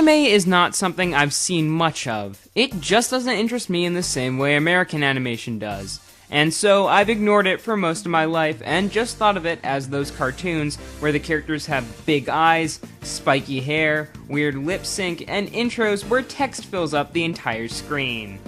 Anime is not something I've seen much of. It just doesn't interest me in the same way American animation does. And so I've ignored it for most of my life and just thought of it as those cartoons where the characters have big eyes, spiky hair, weird lip sync, and intros where text fills up the entire screen.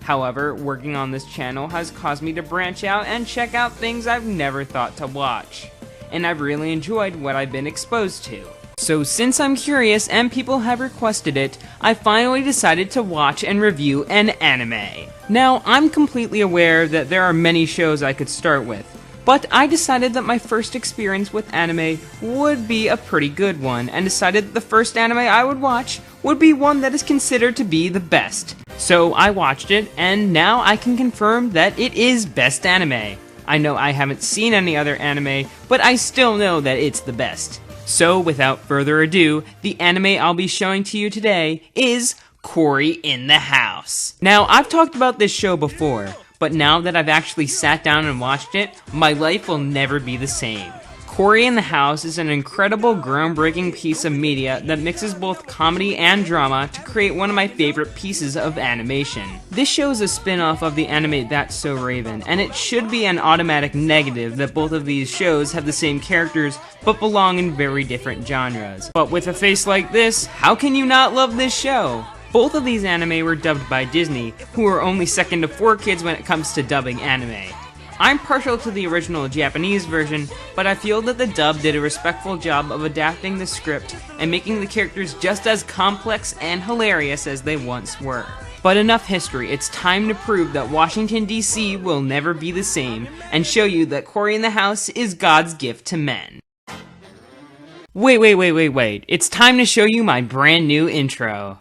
However, working on this channel has caused me to branch out and check out things I've never thought to watch. And I've really enjoyed what I've been exposed to. So since I'm curious and people have requested it, I finally decided to watch and review an anime. Now, I'm completely aware that there are many shows I could start with, but I decided that my first experience with anime would be a pretty good one, and decided that the first anime I would watch would be one that is considered to be the best. So I watched it, and now I can confirm that it is best anime. I know I haven't seen any other anime, but I still know that it's the best. So without further ado, the anime I'll be showing to you today is Cory in the House. Now, I've talked about this show before, but now that I've actually sat down and watched it, my life will never be the same. Cory in the House is an incredible, groundbreaking piece of media that mixes both comedy and drama to create one of my favorite pieces of animation. This show is a spin-off of the anime That's So Raven, and it should be an automatic negative that both of these shows have the same characters but belong in very different genres. But with a face like this, how can you not love this show? Both of these anime were dubbed by Disney, who are only second to 4Kids when it comes to dubbing anime. I'm partial to the original Japanese version, but I feel that the dub did a respectful job of adapting the script and making the characters just as complex and hilarious as they once were. But enough history, it's time to prove that Washington, D.C. will never be the same, and show you that Cory in the House is God's gift to men. Wait, it's time to show you my brand new intro.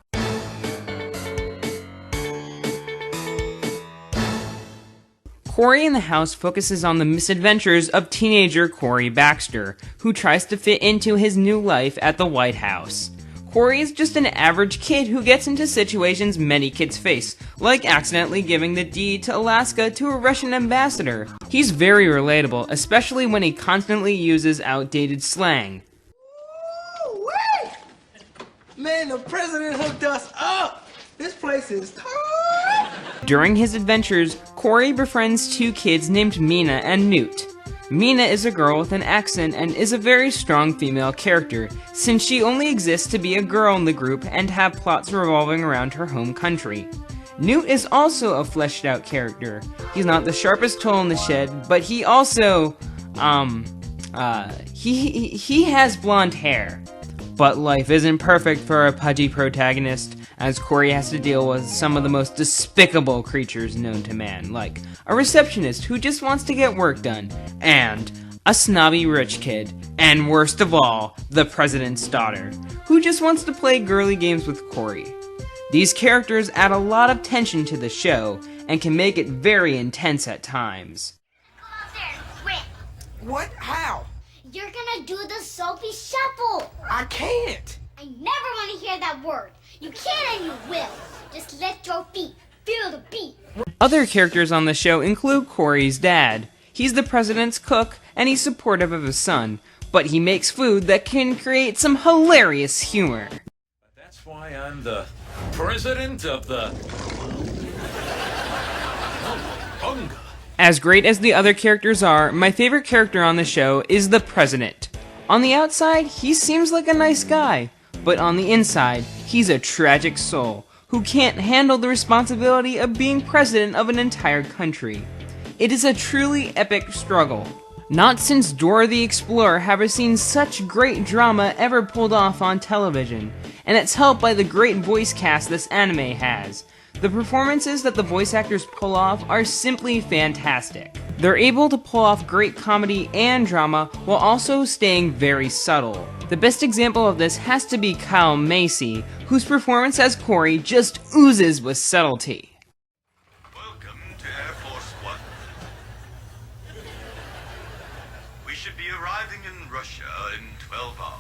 Cory in the House focuses on the misadventures of teenager Cory Baxter, who tries to fit into his new life at the White House. Cory is just an average kid who gets into situations many kids face, like accidentally giving the deed to Alaska to a Russian ambassador. He's very relatable, especially when he constantly uses outdated slang. Woo-wee! Man, the president hooked us up! This place is tough! During his adventures, Cory befriends two kids named Mina and Newt. Mina is a girl with an accent and is a very strong female character, since she only exists to be a girl in the group and have plots revolving around her home country. Newt is also a fleshed out character. He's not the sharpest tool in the shed, but he also, he has blonde hair. But life isn't perfect for a pudgy protagonist, as Cory has to deal with some of the most despicable creatures known to man, like a receptionist who just wants to get work done, and a snobby rich kid, and worst of all, the president's daughter, who just wants to play girly games with Cory. These characters add a lot of tension to the show, and can make it very intense at times. Go out there and quit. What? How? You're gonna do the soapy shuffle. I can't! I never want to hear that word. You can and you will. Just let your feet feel the beat. Other characters on the show include Cory's dad. He's the president's cook, and he's supportive of his son, but he makes food that can create some hilarious humor. That's why I'm the president of the... Bunga. As great as the other characters are, my favorite character on the show is the president. On the outside, he seems like a nice guy, but on the inside, he's a tragic soul who can't handle the responsibility of being president of an entire country. It is a truly epic struggle. Not since Dora the Explorer have I seen such great drama ever pulled off on television, and it's helped by the great voice cast this anime has. The performances that the voice actors pull off are simply fantastic. They're able to pull off great comedy and drama while also staying very subtle. The best example of this has to be Kyle Macy, whose performance as Cory just oozes with subtlety. Welcome to Air Force One. We should be arriving in Russia in 12 hours.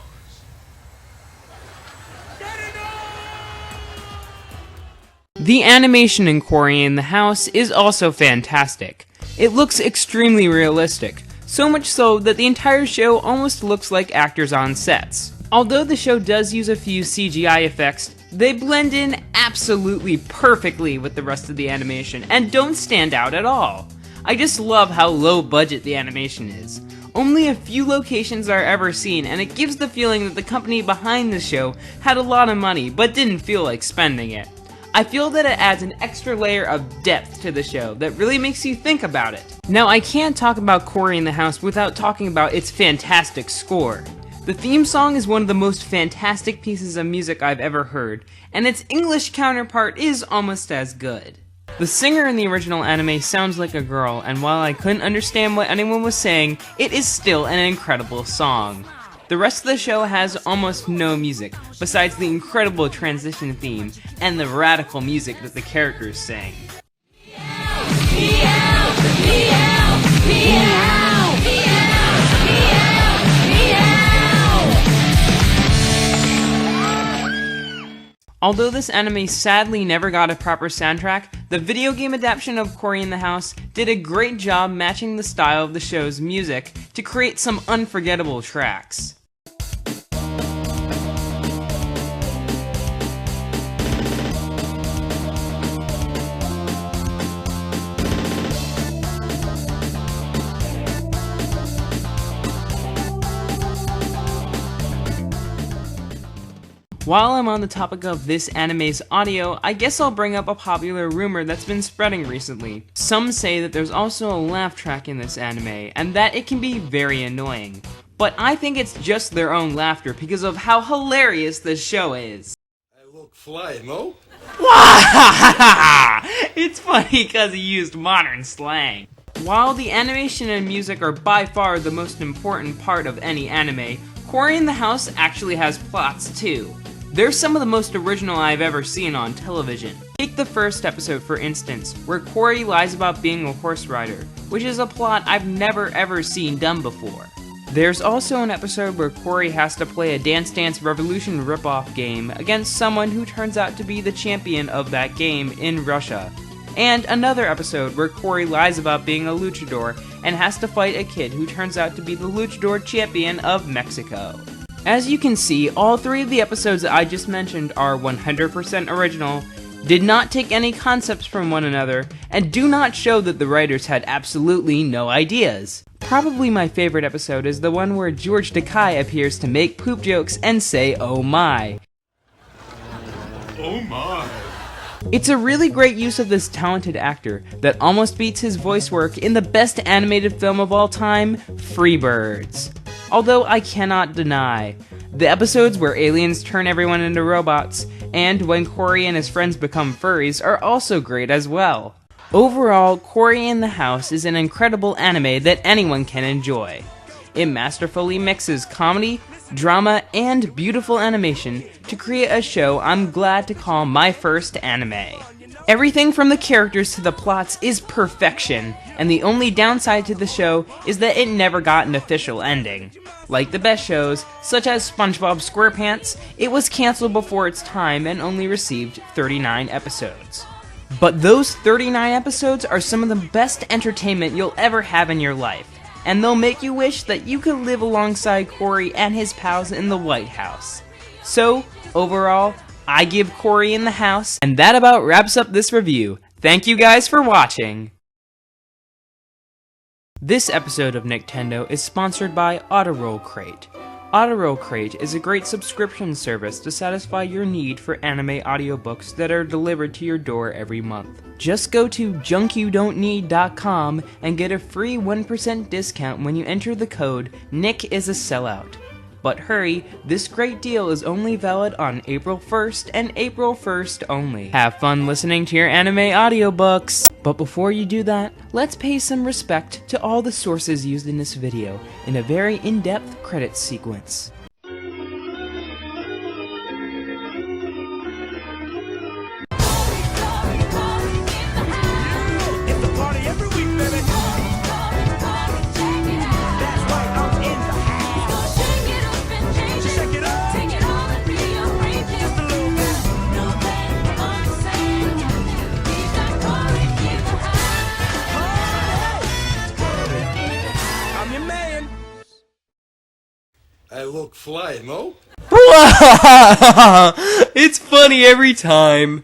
The animation in Cory in the House is also fantastic. It looks extremely realistic, so much so that the entire show almost looks like actors on sets. Although the show does use a few CGI effects, they blend in absolutely perfectly with the rest of the animation and don't stand out at all. I just love how low budget the animation is. Only a few locations are ever seen, and it gives the feeling that the company behind the show had a lot of money but didn't feel like spending it. I feel that it adds an extra layer of depth to the show that really makes you think about it. Now, I can't talk about Cory in the House without talking about its fantastic score. The theme song is one of the most fantastic pieces of music I've ever heard, and its English counterpart is almost as good. The singer in the original anime sounds like a girl, and while I couldn't understand what anyone was saying, it is still an incredible song. The rest of the show has almost no music, besides the incredible transition theme and the radical music that the characters sing. Although this anime sadly never got a proper soundtrack, the video game adaptation of Cory in the House did a great job matching the style of the show's music to create some unforgettable tracks. While I'm on the topic of this anime's audio, I guess I'll bring up a popular rumor that's been spreading recently. Some say that there's also a laugh track in this anime, and that it can be very annoying. But I think it's just their own laughter because of how hilarious this show is. I look fly, no? It's funny because he used modern slang. While the animation and music are by far the most important part of any anime, Cory in the House actually has plots too. They're some of the most original I've ever seen on television. Take the first episode for instance, where Cory lies about being a horse rider, which is a plot I've never ever seen done before. There's also an episode where Cory has to play a Dance Dance Revolution ripoff game against someone who turns out to be the champion of that game in Russia. And another episode where Cory lies about being a luchador and has to fight a kid who turns out to be the luchador champion of Mexico. As you can see, all three of the episodes that I just mentioned are 100% original, did not take any concepts from one another, and do not show that the writers had absolutely no ideas. Probably my favorite episode is the one where ~.dзе appears to make poop jokes and say "oh my". Oh my. It's a really great use of this talented actor that almost beats his voice work in the best animated film of all time, Freebirds. Although I cannot deny, the episodes where aliens turn everyone into robots, and when Cory and his friends become furries are also great as well. Overall, Cory in the House is an incredible anime that anyone can enjoy. It masterfully mixes comedy, drama, and beautiful animation to create a show I'm glad to call my first anime. Everything from the characters to the plots is perfection, and the only downside to the show is that it never got an official ending. Like the best shows, such as SpongeBob SquarePants, it was cancelled before its time and only received 39 episodes. But those 39 episodes are some of the best entertainment you'll ever have in your life, and they'll make you wish that you could live alongside Cory and his pals in the White House. So, overall, I give Cory in the House, and that about wraps up this review. Thank you guys for watching! This episode of Nintendo is sponsored by Autoroll Crate. Autoroll Crate is a great subscription service to satisfy your need for anime audiobooks that are delivered to your door every month. Just go to ~.ÄÜ.com and get a free 1% discount when you enter the code NICKISASELLOUT. But hurry, this great deal is only valid on April 1st and April 1st only. Have fun listening to your anime audiobooks! But before you do that, let's pay some respect to all the sources used in this video in a very in-depth credits sequence. I look fly, no? It's funny every time.